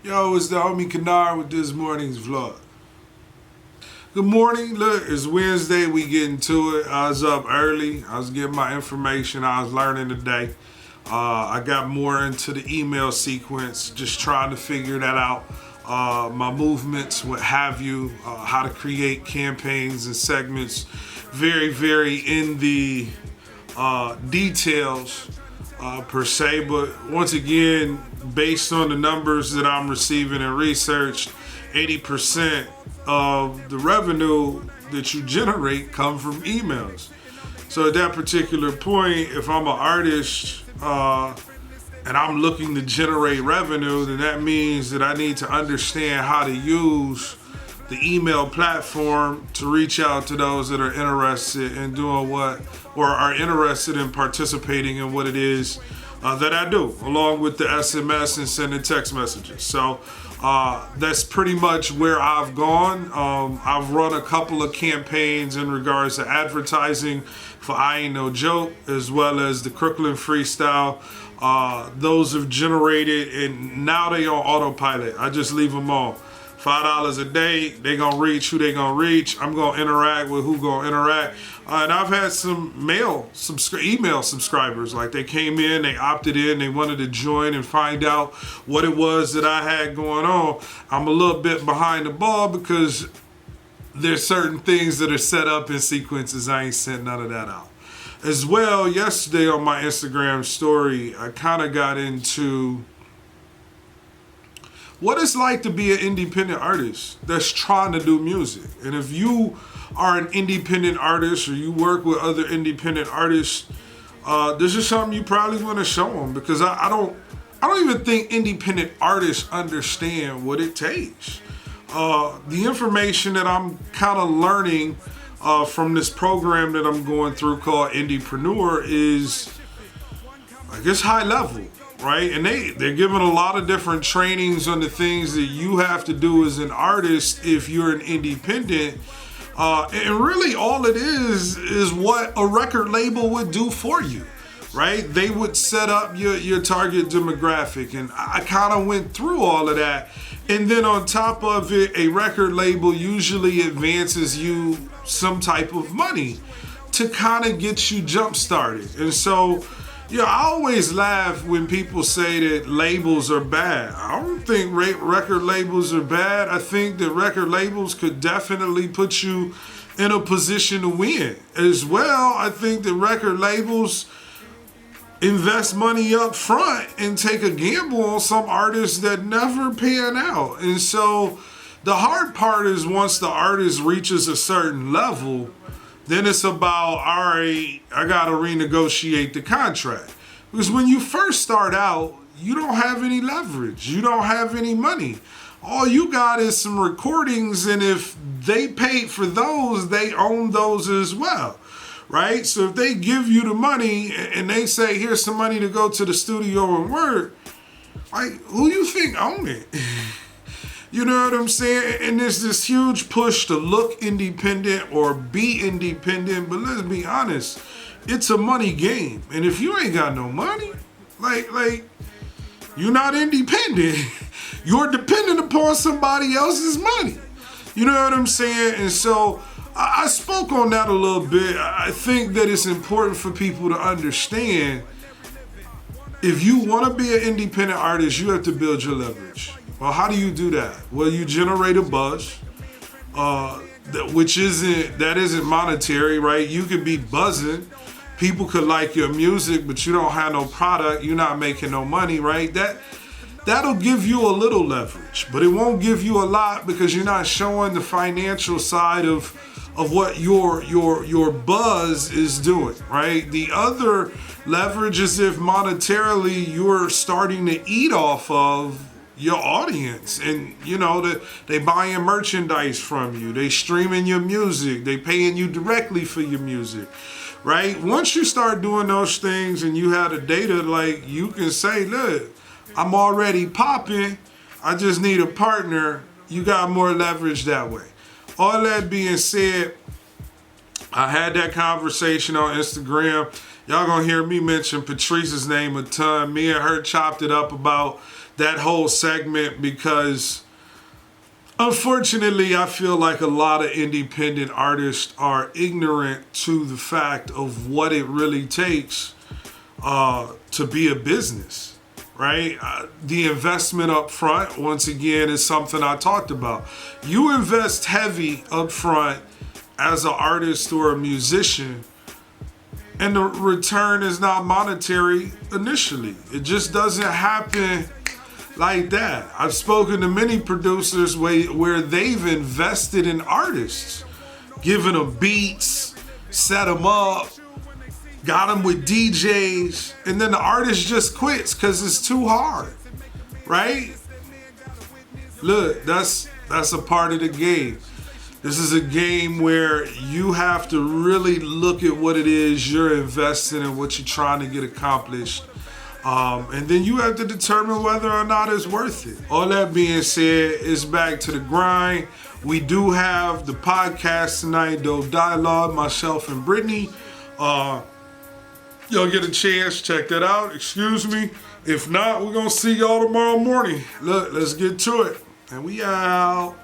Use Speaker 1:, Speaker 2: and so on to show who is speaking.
Speaker 1: Yo, it's the homie Kynard with this morning's vlog. Good morning. Look, it's Wednesday. We getting to it. I was up early. I was getting my information. I was learning today. I got more into the email sequence, just trying to figure that out. My movements, what have you, how to create campaigns and segments. Very, very in the details per se, but once again, based on the numbers that I'm receiving and research, 80% of the revenue that you generate come from emails. So at that particular point, if I'm an artist and I'm looking to generate revenue, then that means that I need to understand how to use the email platform to reach out to those that are interested in doing what, or are interested in participating in what it is that I do, along with the SMS and sending text messages. So that's pretty much where I've gone. I've run a couple of campaigns in regards to advertising for I Ain't No Joke, as well as the Crooklyn Freestyle. Those have generated, and now they on autopilot. I just leave them on. $5 a day, they gonna reach who they gonna reach. I'm gonna interact with who gonna interact. And I've had some email subscribers, like they came in, they opted in, they wanted to join and find out what it was that I had going on. I'm a little bit behind the ball because there's certain things that are set up in sequences. I ain't sent none of that out. As well, yesterday on my Instagram story, I kind of got into what it's like to be an independent artist that's trying to do music. And if you are an independent artist or you work with other independent artists, this is something you probably want to show them, because I don't even think independent artists understand what it takes. The information that I'm kind of learning from this program that I'm going through called Indiepreneur is, I guess, high level. Right? And they're giving a lot of different trainings on the things that you have to do as an artist if you're an independent. And really all it is what a record label would do for you, right? They would set up your target demographic. And I kind of went through all of that. And then on top of it, a record label usually advances you some type of money to kind of get you jump started. And so, yeah, I always laugh when people say that labels are bad. I don't think record labels are bad. I think that record labels could definitely put you in a position to win. As well, I think that record labels invest money up front and take a gamble on some artists that never pan out. And so the hard part is once the artist reaches a certain level, then it's about, all right, I got to renegotiate the contract. Because when you first start out, you don't have any leverage. You don't have any money. All you got is some recordings, and if they paid for those, they own those as well, right? So if they give you the money and they say, here's some money to go to the studio and work, like, who you think own it? You know what I'm saying? And there's this huge push to look independent or be independent, but let's be honest, it's a money game. And if you ain't got no money, like you're not independent. You're dependent upon somebody else's money. You know what I'm saying? And so I spoke on that a little bit. I think that it's important for people to understand, if you want to be an independent artist, you have to build your leverage. Well, how do you do that? Well, you generate a buzz, which isn't monetary, right? You could be buzzing. People could like your music, but you don't have no product. You're not making no money, right? That'll give you a little leverage, but it won't give you a lot because you're not showing the financial side of what your buzz is doing, right? The other leverage is if monetarily you're starting to eat off of your audience, and you know that they buying merchandise from you, they streaming your music, they paying you directly for your music, right? Once you start doing those things and you have the data, like, you can say, look, I'm already popping, I just need a partner. You got more leverage that way. All that being said, I had that conversation on Instagram. Y'all gonna hear me mention Patrice's name a ton. Me and her chopped it up about that whole segment because unfortunately I feel like a lot of independent artists are ignorant to the fact of what it really takes to be a business, right? The investment up front, once again, is something I talked about. You invest heavy up front as an artist or a musician, and the return is not monetary initially. It just doesn't happen like that. I've spoken to many producers where they've invested in artists, given them beats, set them up, got them with DJs, and then the artist just quits because it's too hard, right? Look, that's a part of the game. This is a game where you have to really look at what it is you're investing in, what you're trying to get accomplished. And then you have to determine whether or not it's worth it. All that being said, it's back to the grind. We do have the podcast tonight, Dope Dialogue, myself and Brittany. Y'all get a chance, check that out. Excuse me. If not, we're going to see y'all tomorrow morning. Look, let's get to it. And we out.